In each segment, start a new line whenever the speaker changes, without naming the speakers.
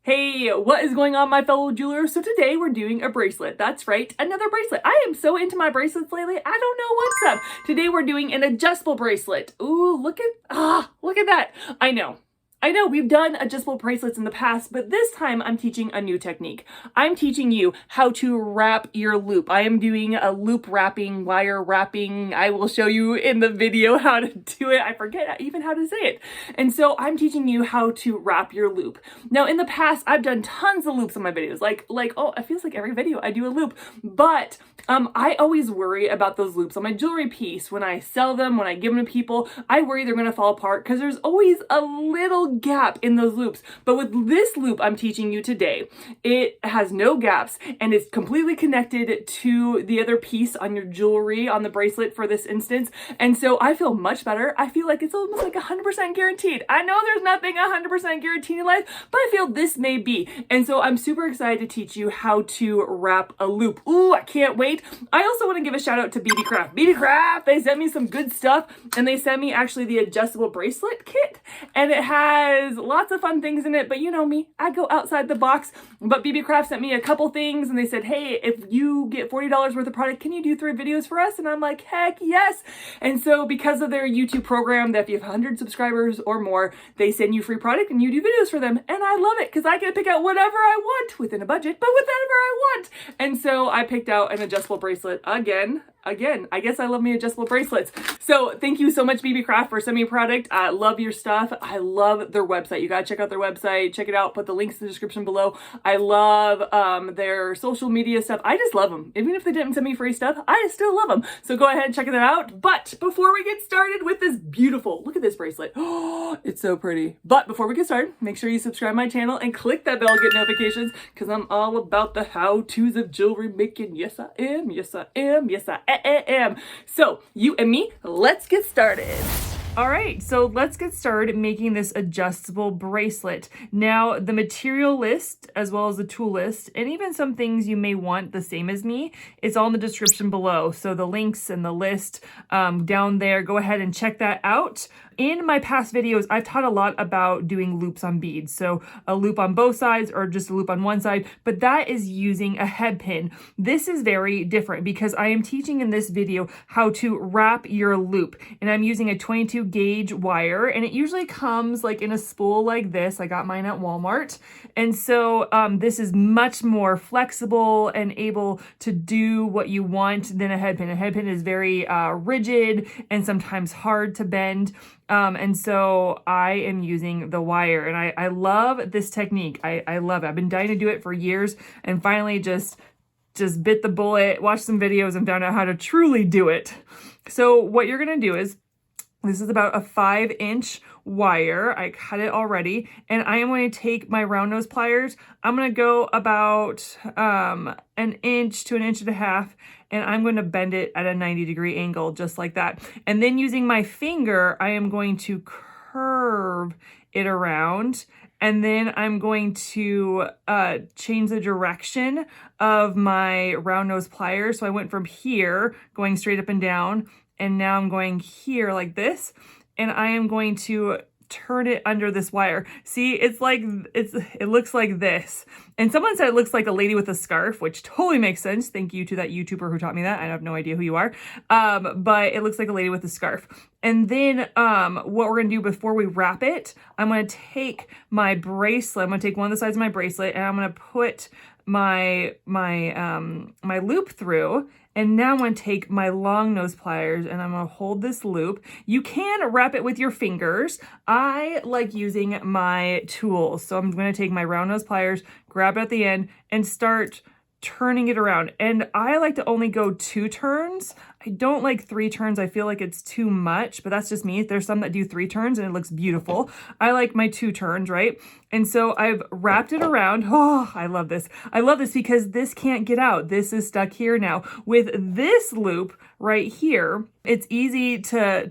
Hey, what is going on, my fellow jewelers? So today we're doing a bracelet. That's right, another bracelet. I am so into my bracelets lately. I don't know what's up. Today we're doing an adjustable bracelet. Ooh, look at that. I know we've done adjustable bracelets in the past, but this time I'm teaching a new technique. I'm teaching you how to wrap your loop. I am doing a loop wrapping, wire wrapping. I will show you in the video how to do it. I forget even how to say it. And so I'm teaching you how to wrap your loop. Now in the past, I've done tons of loops on my videos. Oh, it feels like every video I do a loop, but I always worry about those loops on my jewelry piece. When I sell them, when I give them to people, I worry they're gonna fall apart because there's always a little gap in those loops. But with this loop I'm teaching you today, it has no gaps and it's completely connected to the other piece on your jewelry, on the bracelet for this instance. And so I feel much better. I feel like it's almost like 100% guaranteed. I know there's nothing 100% guaranteed in life, but I feel this may be. And so I'm super excited to teach you how to wrap a loop. Ooh, I can't wait. I also want to give a shout out to BeeBeeCraft. BeeBeeCraft, they sent me some good stuff and they sent me actually the adjustable bracelet kit, and it has lots of fun things in it, but you know me, I go outside the box. But BeeBeeCraft sent me a couple things and they said, hey, if you get $40 worth of product, can you do 3 videos for us? And I'm like, heck yes. And so because of their YouTube program, that if you have 100 subscribers or more, they send you free product and you do videos for them. And I love it because I get to pick out whatever I want within a budget, but whatever I want. And so I picked out an adjustable bracelet again, I guess I love me adjustable bracelets. So thank you so much, BeeBeeCraft, for sending me product. I love your stuff. I love their website. You gotta check out their website. Check it out. Put the links in the description below. I love their social media stuff. I just love them. Even if they didn't send me free stuff, I still love them. So go ahead and check that out. But before we get started with this beautiful, look at this bracelet. Oh, it's so pretty. But before we get started, make sure you subscribe to my channel and click that bell to get notifications because I'm all about the how-tos of jewelry making. Yes, I am. Yes, I am. Yes, I am. So you and me, let's get started. All right, so let's get started making this adjustable bracelet. Now, the material list, as well as the tool list, and even some things you may want the same as me, is all in the description below. So the links and the list down there, go ahead and check that out. In my past videos, I've taught a lot about doing loops on beads. So a loop on both sides or just a loop on one side, but that is using a head pin. This is very different because I am teaching in this video how to wrap your loop, and I'm using a 22 gauge wire, and it usually comes like in a spool like this. I got mine at Walmart. And so this is much more flexible and able to do what you want than a head pin. A head pin is very rigid and sometimes hard to bend. And so I am using the wire, and I love this technique. I love it. I've been dying to do it for years and finally just bit the bullet, watched some videos and found out how to truly do it. So what you're going to do is, this is about a 5-inch wire. I cut it already, and I am going to take my round nose pliers. I'm going to go about an inch to an inch and a half, and I'm going to bend it at a 90-degree angle, just like that. And then using my finger, I am going to curve it around, and then I'm going to change the direction of my round nose pliers. So I went from here, going straight up and down, and now I'm going here like this, and I am going to turn it under this wire. See, it looks like this. And someone said it looks like a lady with a scarf, which totally makes sense. Thank you to that YouTuber who taught me that. I have no idea who you are. But it looks like a lady with a scarf. And then what we're gonna do before we wrap it, I'm gonna take my bracelet. I'm gonna take one of the sides of my bracelet, and I'm gonna put my loop through. And now I'm going to take my long nose pliers and I'm going to hold this loop. You can wrap it with your fingers. I like using my tools. So I'm going to take my round nose pliers, grab it at the end, and start turning it around. And I like to only go 2 turns. I don't like 3 turns. I feel like it's too much, but that's just me. There's some that do 3 turns and it looks beautiful. I like my 2 turns, right? And so I've wrapped it around. Oh, I love this. I love this because this can't get out. This is stuck here now. With this loop right here, it's easy to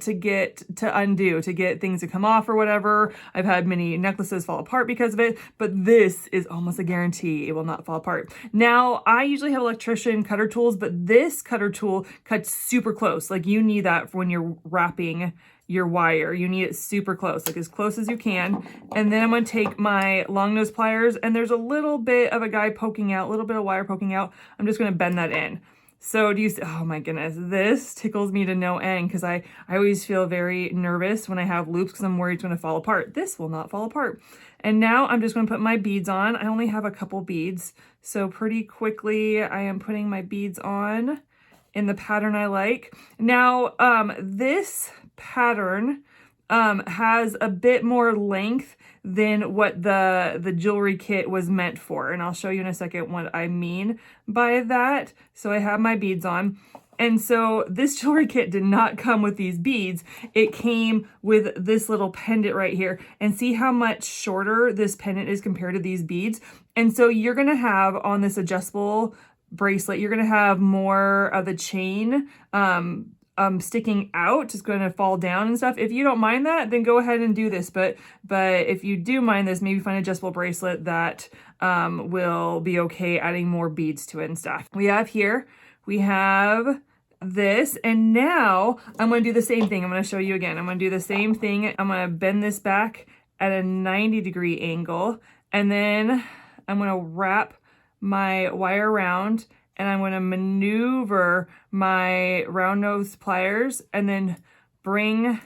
undo, to get things to come off or whatever. I've had many necklaces fall apart because of it, but this is almost a guarantee it will not fall apart. Now, I usually have electrician cutter tools, but this cutter tool cuts super close. Like you need that for when you're wrapping your wire. You need it super close, like as close as you can. And then I'm going to take my long nose pliers, and there's a little bit of a guy poking out, a little bit of wire poking out. I'm just going to bend that in. So do you see, oh my goodness, this tickles me to no end because I always feel very nervous when I have loops because I'm worried it's going to fall apart. This will not fall apart. And now I'm just going to put my beads on. I only have a couple beads, so pretty quickly I am putting my beads on in the pattern I like. Now, this pattern has a bit more length than what the jewelry kit was meant for. And I'll show you in a second what I mean by that. So I have my beads on. And so this jewelry kit did not come with these beads. It came with this little pendant right here. And see how much shorter this pendant is compared to these beads. And so you're going to have on this adjustable bracelet, you're going to have more of the chain sticking out. It's going to fall down and stuff. If you don't mind that, then go ahead and do this. But if you do mind this, maybe find an adjustable bracelet that will be okay adding more beads to it and stuff. We have this, and now I'm going to do the same thing. I'm going to show you again. I'm going to do the same thing. I'm going to bend this back at a 90-degree angle, and then I'm going to wrap my wire around, and I'm going to maneuver my round nose pliers and then bring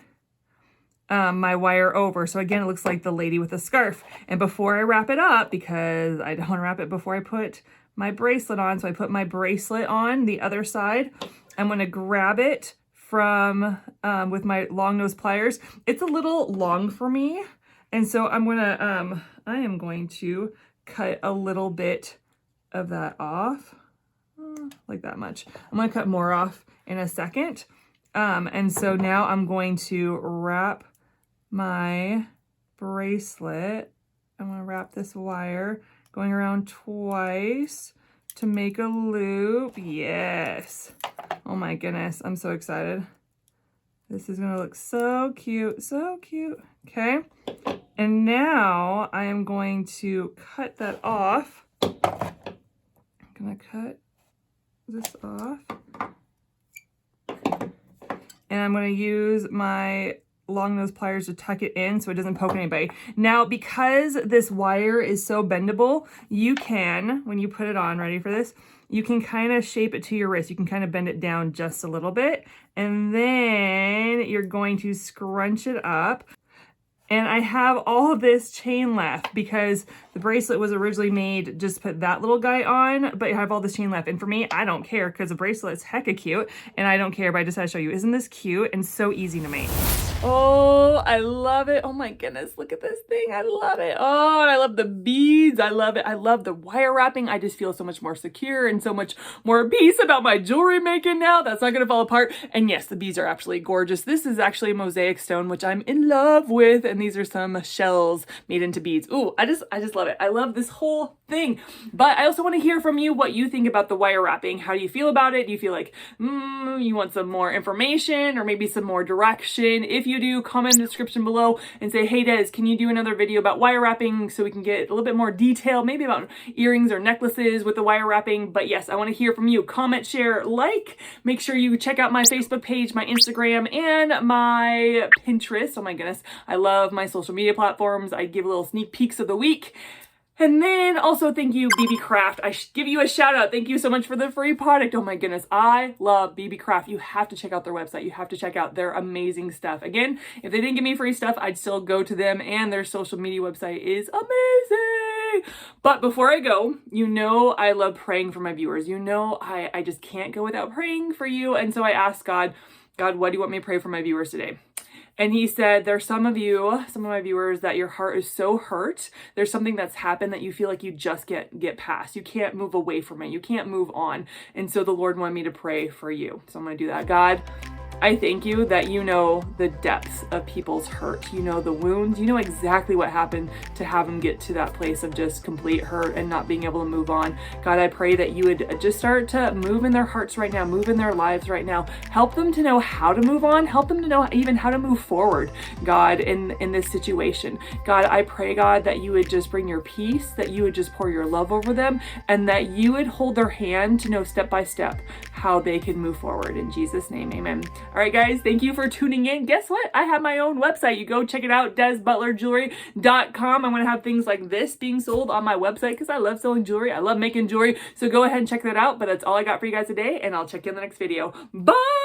my wire over. So again, it looks like the lady with a scarf. And before I wrap it up, because I don't want to wrap it before I put my bracelet on, so I put my bracelet on the other side. I'm going to grab it from with my long nose pliers. It's a little long for me, and so I am going to cut a little bit of that off, like that much. I'm going to cut more off in a second. And so now I'm going to wrap my bracelet. I'm going to wrap this wire going around twice to make a loop. Yes. Oh my goodness. I'm so excited. This is going to look so cute. So cute. Okay. And now I am going to cut that off. I'm going to cut this off. And I'm going to use my long nose pliers to tuck it in so it doesn't poke anybody. Now, because this wire is so bendable, you can, when you put it on, ready for this, you can kind of shape it to your wrist. You can kind of bend it down just a little bit, and then you're going to scrunch it up. And I have all of this chain left because the bracelet was originally made just to put that little guy on, but I have all this chain left. And for me, I don't care because the bracelet's hecka cute and I don't care, but I just had to show you. Isn't this cute and so easy to make? Oh, I love it. Oh my goodness, look at this thing. I love it. Oh, and I love the beads. I love it. I love the wire wrapping. I just feel so much more secure and so much more peace about my jewelry making now. That's not going to fall apart. And yes, the beads are absolutely gorgeous. This is actually a mosaic stone, which I'm in love with. And these are some shells made into beads. Ooh, I just love it. I love this whole thing. But I also want to hear from you what you think about the wire wrapping. How do you feel about it? Do you feel like you want some more information or maybe some more direction? If you do, comment in the description below and say, hey Des, can you do another video about wire wrapping so we can get a little bit more detail, maybe about earrings or necklaces with the wire wrapping. But yes, I want to hear from you. Comment, share, like. Make sure you check out my Facebook page, my Instagram, and my Pinterest. Oh my goodness, I love my social media platforms. I give little sneak peeks of the week. And then also thank you, BeeBeeCraft. I give you a shout out. Thank you so much for the free product. Oh my goodness. I love BeeBeeCraft. You have to check out their website. You have to check out their amazing stuff. Again, if they didn't give me free stuff, I'd still go to them, and their social media website is amazing. But before I go, you know I love praying for my viewers. You know I just can't go without praying for you. And so I asked God, what do you want me to pray for my viewers today? And he said, there's some of my viewers, that your heart is so hurt. There's something that's happened that you feel like you just get past. You can't move away from it. You can't move on. And so the Lord wanted me to pray for you. So I'm going to do that. God, I thank you that you know the depths of people's hurt. You know the wounds. You know exactly what happened to have them get to that place of just complete hurt and not being able to move on. God, I pray that you would just start to move in their hearts right now, move in their lives right now. Help them to know how to move on. Help them to know even how to move forward, God, in this situation. God, I pray, God, that you would just bring your peace, that you would just pour your love over them, and that you would hold their hand to know step by step how they can move forward. In Jesus' name, amen. All right, guys, thank you for tuning in. Guess what? I have my own website. You go check it out, DesButlerJewelry.com. I'm going to have things like this being sold on my website because I love selling jewelry. I love making jewelry. So go ahead and check that out. But that's all I got for you guys today, and I'll check you in the next video. Bye!